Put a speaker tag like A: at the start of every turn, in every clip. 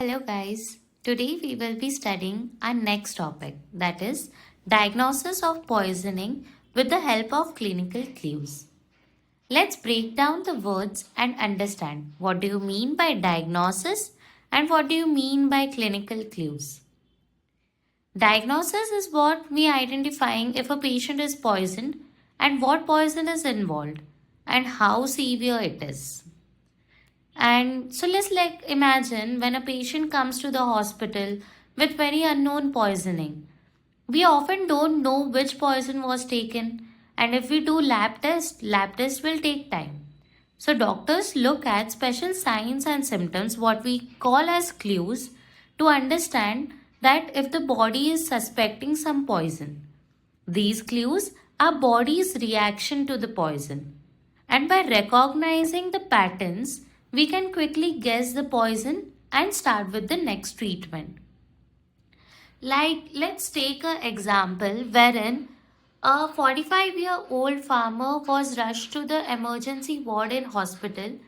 A: Hello guys, today we will be studying our next topic, that is diagnosis of poisoning with the help of clinical clues. Let's break down the words and understand what do you mean by diagnosis and what do you mean by clinical clues. Diagnosis is what we identifying if a patient is poisoned and what poison is involved and how severe it is. And so let's imagine when a patient comes to the hospital with very unknown poisoning. We often don't know which poison was taken, and if we do lab test will take time. So doctors look at special signs and symptoms, what we call as clues, to understand that if the body is suspecting some poison. These clues are body's reaction to the poison. And by recognizing the patterns, we can quickly guess the poison and start with the next treatment. Let's take an example wherein a 45-year-old farmer was rushed to the emergency ward in hospital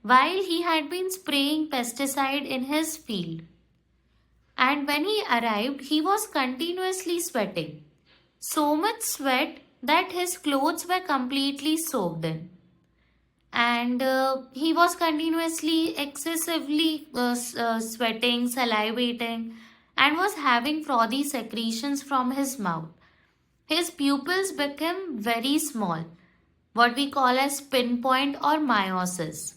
A: while he had been spraying pesticide in his field. And when he arrived, he was continuously sweating. So much sweat that his clothes were completely soaked in. And he was continuously, excessively sweating, salivating, and was having frothy secretions from his mouth. His pupils became very small, what we call as pinpoint or meiosis.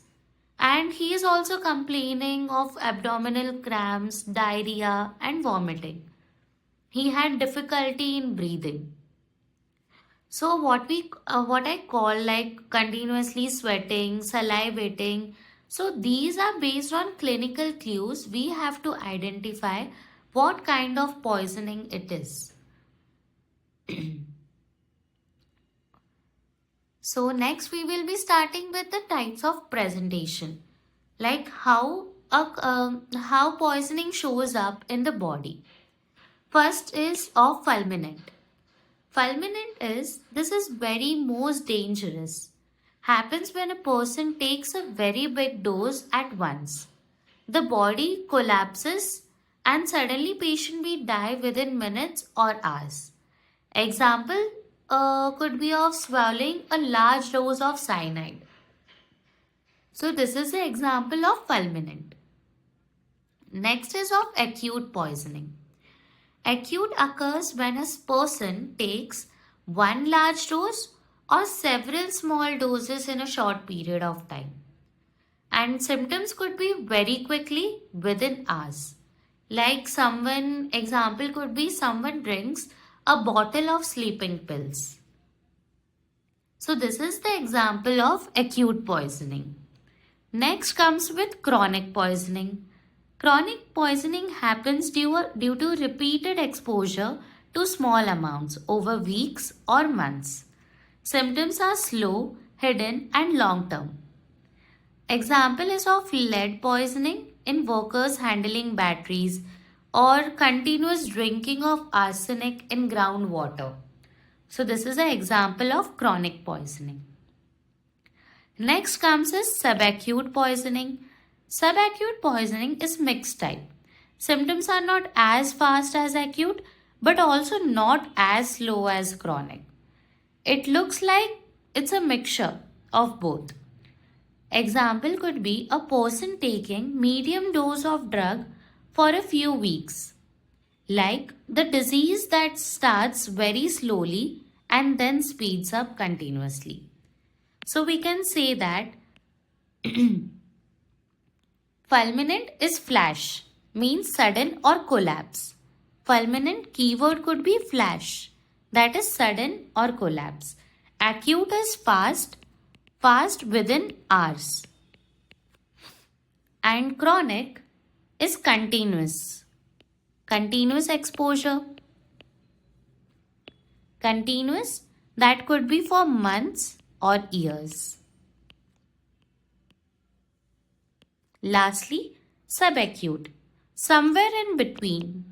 A: And he is also complaining of abdominal cramps, diarrhea, and vomiting. He had difficulty in breathing. So what I call like continuously sweating, salivating. So these are based on clinical clues. We have to identify what kind of poisoning it is. So next we will be starting with the types of presentation, like how poisoning shows up in the body. First is of fulminant. Fulminant this is very most dangerous. Happens when a person takes a very big dose at once. The body collapses and suddenly patient may die within minutes or hours. Example could be of swallowing a large dose of cyanide. So this is the example of fulminant. Next is of acute poisoning. Acute occurs when a person takes one large dose or several small doses in a short period of time. And symptoms could be very quickly within hours. Like example could be someone drinks a bottle of sleeping pills. So this is the example of acute poisoning. Next comes with chronic poisoning. Chronic poisoning happens due to repeated exposure to small amounts over weeks or months. Symptoms are slow, hidden, and long-term. Example is of lead poisoning in workers handling batteries or continuous drinking of arsenic in groundwater. So this is an example of chronic poisoning. Next comes is subacute poisoning. Subacute poisoning is mixed type. Symptoms are not as fast as acute but also not as slow as chronic. It looks like it's a mixture of both. Example could be a person taking medium dose of drug for a few weeks. Like the disease that starts very slowly and then speeds up continuously. So we can say that fulminant is flash, means sudden or collapse. Fulminant keyword could be flash, that is sudden or collapse. Acute is fast within hours. And chronic is continuous exposure. Continuous, that could be for months or years. Lastly, subacute, somewhere in between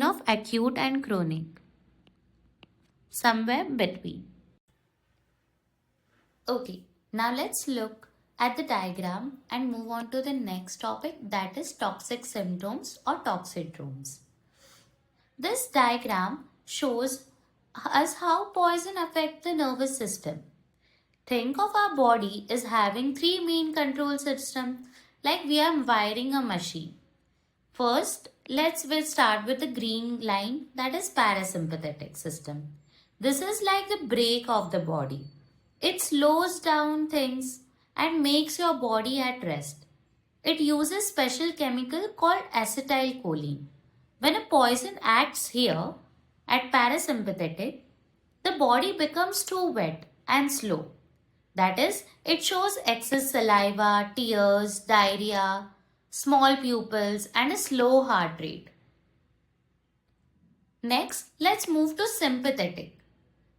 A: of acute and chronic. Somewhere between. Okay, now let's look at the diagram and move on to the next topic, that is toxic symptoms or toxidromes. This diagram shows us how poison affects the nervous system. Think of our body as having three main control systems, like we are wiring a machine. First, we'll start with the green line, that is parasympathetic system. This is like the brake of the body. It slows down things and makes your body at rest. It uses special chemical called acetylcholine. When a poison acts here at parasympathetic, the body becomes too wet and slow. That is, it shows excess saliva, tears, diarrhea, small pupils and a slow heart rate. Next, let's move to sympathetic.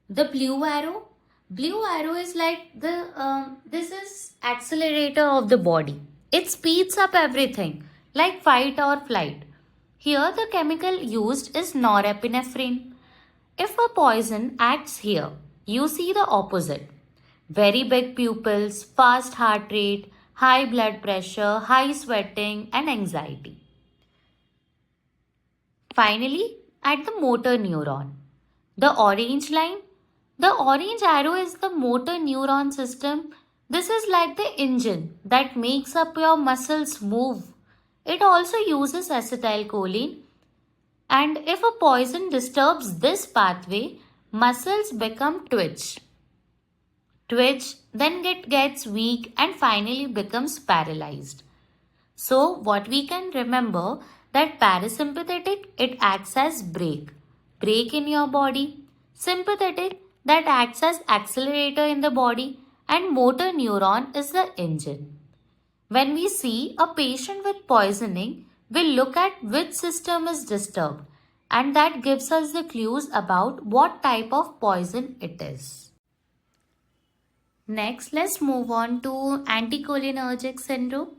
A: The blue arrow is like this is accelerator of the body. It speeds up everything like fight or flight. Here the chemical used is norepinephrine. If a poison acts here, you see the opposite. Very big pupils, fast heart rate, high blood pressure, high sweating and anxiety. Finally, at the motor neuron, the orange arrow is the motor neuron system. This is like the engine that makes up your muscles move. It also uses acetylcholine, and if a poison disturbs this pathway, muscles become twitch, then it gets weak and finally becomes paralyzed. So what we can remember that parasympathetic, it acts as brake in your body. Sympathetic, that acts as accelerator in the body, and motor neuron is the engine. When we see a patient with poisoning, we look at which system is disturbed, and that gives us the clues about what type of poison it is. Next, let's move on to anticholinergic syndrome.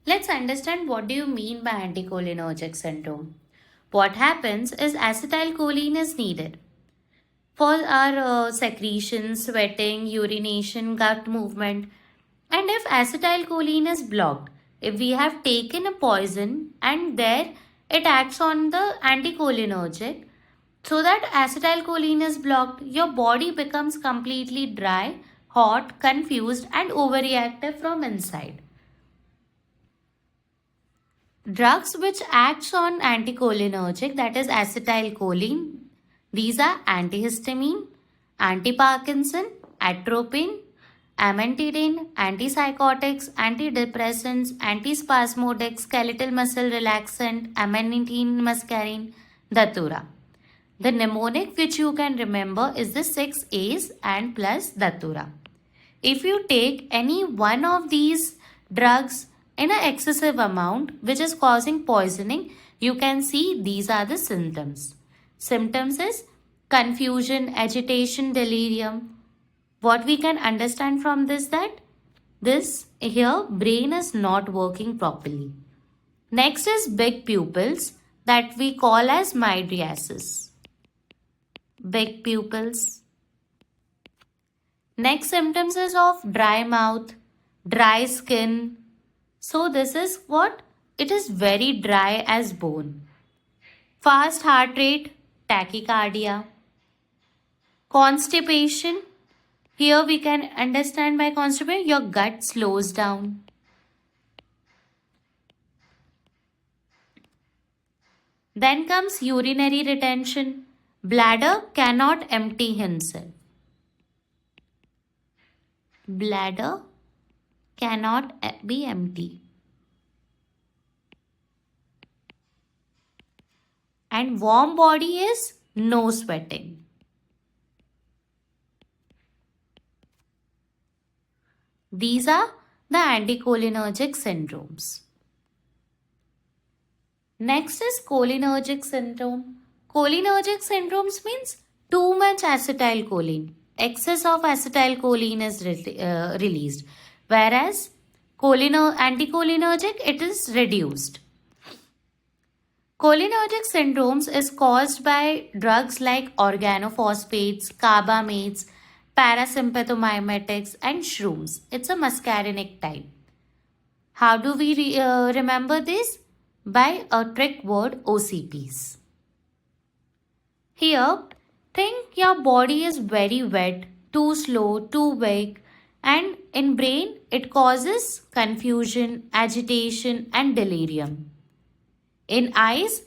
A: Let's understand what do you mean by anticholinergic syndrome. What happens is acetylcholine is needed for our secretions, sweating, urination, gut movement. And if acetylcholine is blocked, if we have taken a poison and there it acts on the anticholinergic, so that acetylcholine is blocked, your body becomes completely dry, hot, confused and overreactive from inside. Drugs which acts on anticholinergic, that is acetylcholine, these are antihistamine, antiparkinson, atropine, amantadine, antipsychotics, antidepressants, antispasmodics, skeletal muscle relaxant, amantadine muscarine, datura. The mnemonic which you can remember is the 6 A's and plus datura. If you take any one of these drugs in an excessive amount which is causing poisoning, you can see these are the symptoms. Symptoms is confusion, agitation, delirium. What we can understand from this that this here brain is not working properly. Next is big pupils that we call as mydriasis. Big pupils. Next symptoms is of dry mouth, dry skin. So this is what? It is very dry as bone. Fast heart rate, tachycardia. Constipation. Here we can understand by constipation, your gut slows down. Then comes urinary retention. Bladder cannot empty himself. Bladder cannot be empty. And warm body is no sweating. These are the anticholinergic syndromes. Next is cholinergic syndrome. Cholinergic syndromes means too much acetylcholine. Excess of acetylcholine is released. Whereas anticholinergic, it is reduced. Cholinergic syndromes is caused by drugs like organophosphates, carbamates, parasympathomimetics, and shrooms. It's a muscarinic type. How do we remember this? By a trick word OCPs. Here, think your body is very wet, too slow, too weak, and in brain it causes confusion, agitation, and delirium. In eyes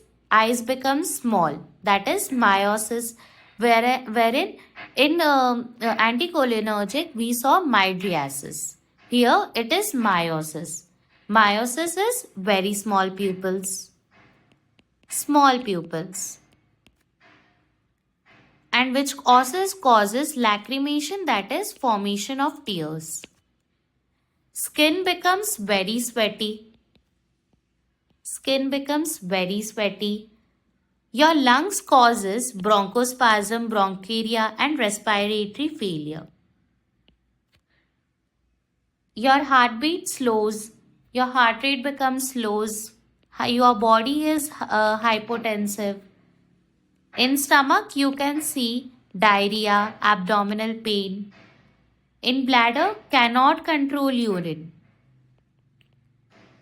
A: become small, that is meiosis, wherein in anticholinergic we saw mydriasis. Here it is meiosis. Meiosis is very small pupils. Small pupils. And which causes lacrimation, that is formation of tears. Skin becomes very sweaty. Skin becomes very sweaty. Your lungs causes bronchospasm, bronchiria, and respiratory failure. Your heartbeat slows. Your heart rate becomes slows. Your body is hypotensive. In stomach, you can see diarrhea, abdominal pain. In bladder, cannot control urine.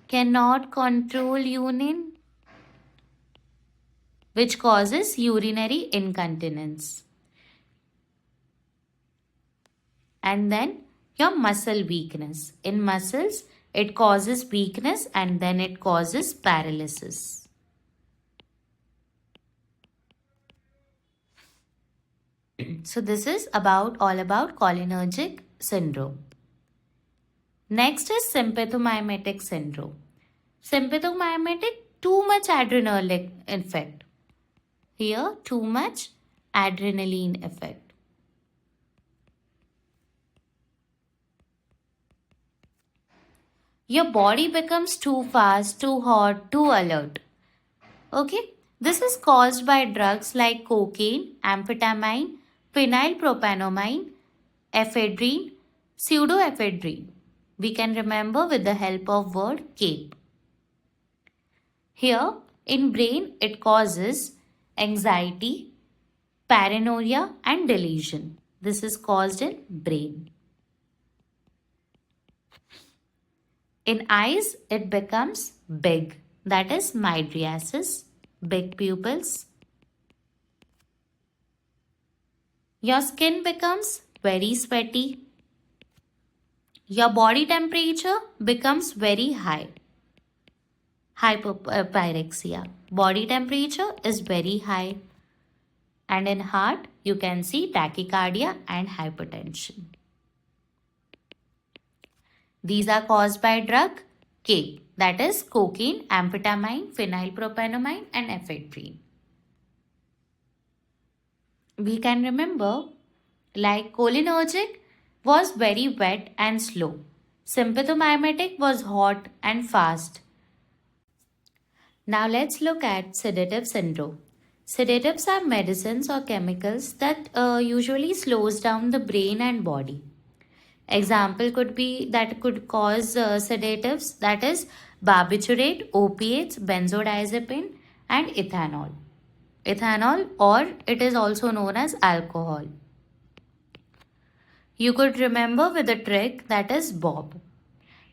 A: Cannot control urine, which causes urinary incontinence. And then your muscle weakness. In muscles, it causes weakness and then it causes paralysis. So this is all about cholinergic syndrome. Next is sympathomimetic syndrome. Sympathomimetic, too much adrenaline effect. Here, too much adrenaline effect. Your body becomes too fast, too hot, too alert. Okay, this is caused by drugs like cocaine, amphetamine, phenylpropanamine, ephedrine, pseudoephedrine. We can remember with the help of word CAPE. Here, in brain, it causes anxiety, paranoia, and delusion. This is caused in brain. In eyes, it becomes big. That is mydriasis, big pupils. Your skin becomes very sweaty. Your body temperature becomes very high. Hypopyrexia. Body temperature is very high. And in heart, you can see tachycardia and hypertension. These are caused by drug K, that is cocaine, amphetamine, phenylpropanamine, and ephedrine. We can remember like cholinergic was very wet and slow. Sympathomimetic was hot and fast. Now let's look at sedative syndrome. Sedatives are medicines or chemicals that usually slows down the brain and body. Example could be that could cause sedatives, that is barbiturate, opiates, benzodiazepine, and ethanol. Ethanol, or it is also known as alcohol. You could remember with a trick, that is Bob.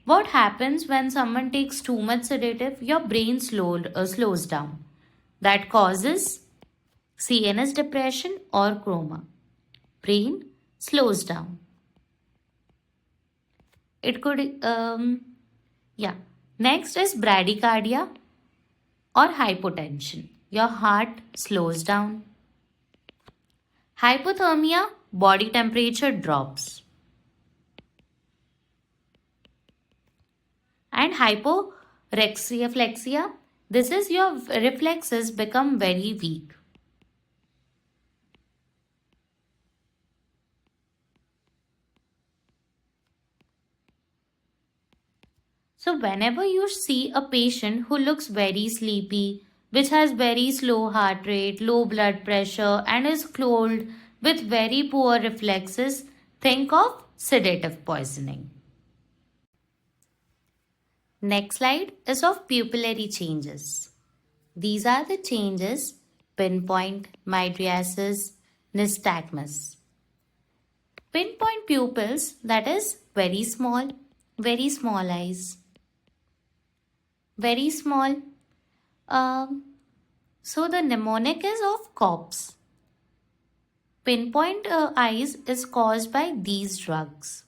A: What happens when someone takes too much sedative? Your brain slows down. That causes CNS depression or coma. Brain slows down. It could, Next is bradycardia or hypotension. Your heart slows down. Hypothermia, body temperature drops. And hyporexia, this is your reflexes become very weak. So whenever you see a patient who looks very sleepy, which has very slow heart rate, low blood pressure, and is cold with very poor reflexes, think of sedative poisoning. Next slide is of pupillary changes. These are the changes: pinpoint, mydriasis, nystagmus. Pinpoint pupils, that is very small eyes, very small. So the mnemonic is of corpse. Pinpoint eyes is caused by these drugs.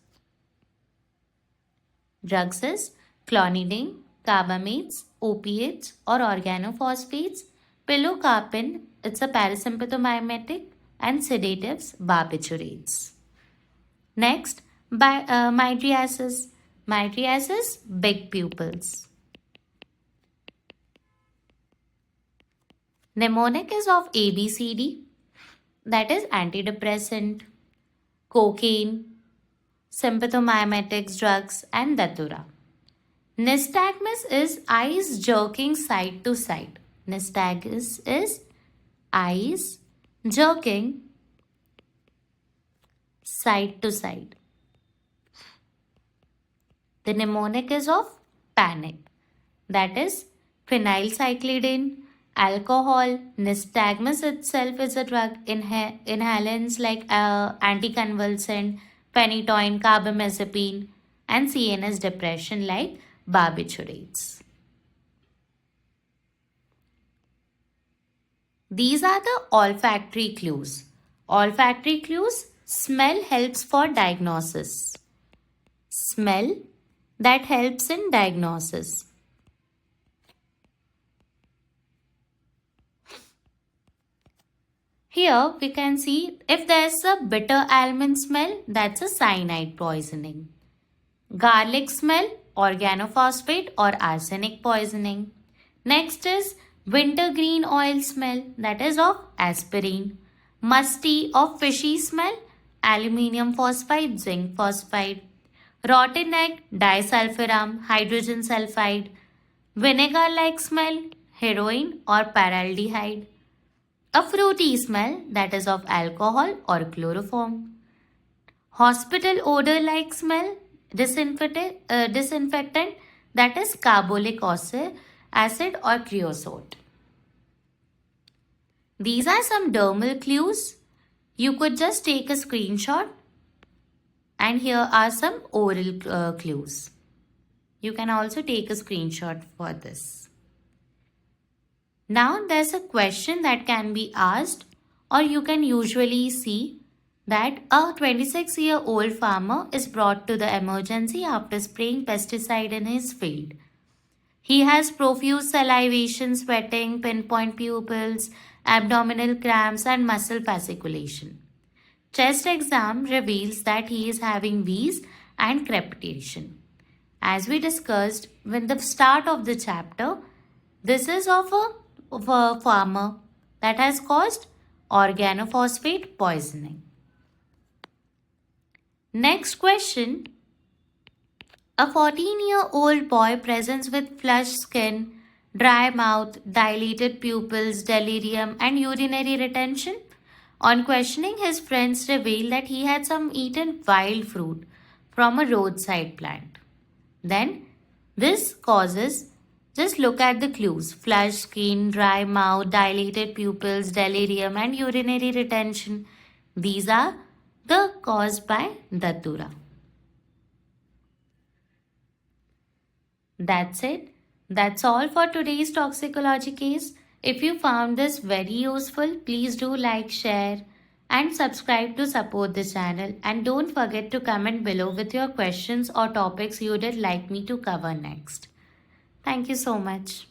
A: Drugs is clonidine, carbamates, opiates or organophosphates, pilocarpine, it's a parasympathomimetic, and sedatives, barbiturates. Next, mydriasis. Mydriasis, big pupils. Mnemonic is of ABCD, that is antidepressant, cocaine, sympathomimetics drugs, and datura. Nystagmus is eyes jerking side to side. Nystagmus is eyes jerking side to side. The mnemonic is of panic, that is phenylcyclidine, alcohol. Nystagmus itself is a drug. Inhalants like anticonvulsant, phenytoin, carbamazepine, and CNS depression like barbiturates. These are the olfactory clues. Olfactory clues: smell helps for diagnosis. Smell that helps in diagnosis. Here we can see if there's a bitter almond smell, that's a cyanide poisoning. Garlic smell, organophosphate or arsenic poisoning. Next is wintergreen oil smell, that is of aspirin. Musty or fishy smell, aluminium phosphide, zinc phosphide. Rotten egg, disulfiram, hydrogen sulfide. Vinegar-like smell, heroin or paraldehyde. A fruity smell, that is of alcohol or chloroform. Hospital odor-like smell, disinfectant, that is carbolic acid or creosote. These are some dermal clues. You could just take a screenshot, and here are some oral clues. You can also take a screenshot for this. Now there's a question that can be asked, or you can usually see that a 26-year-old farmer is brought to the emergency after spraying pesticide in his field. He has profuse salivation, sweating, pinpoint pupils, abdominal cramps and muscle fasciculation. Chest exam reveals that he is having wheeze and crepitation. As we discussed with the start of the chapter, this is of a farmer that has caused organophosphate poisoning. Next question. A 14-year-old boy presents with flushed skin, dry mouth, dilated pupils, delirium and urinary retention. On questioning, his friends reveal that he had some eaten wild fruit from a roadside plant. Then this causes, just look at the clues: flushed skin, dry mouth, dilated pupils, delirium and urinary retention. These are the caused by datura. That's it. That's all for today's toxicology case. If you found this very useful, please do like, share and subscribe to support the channel. And don't forget to comment below with your questions or topics you would like me to cover next. Thank you so much.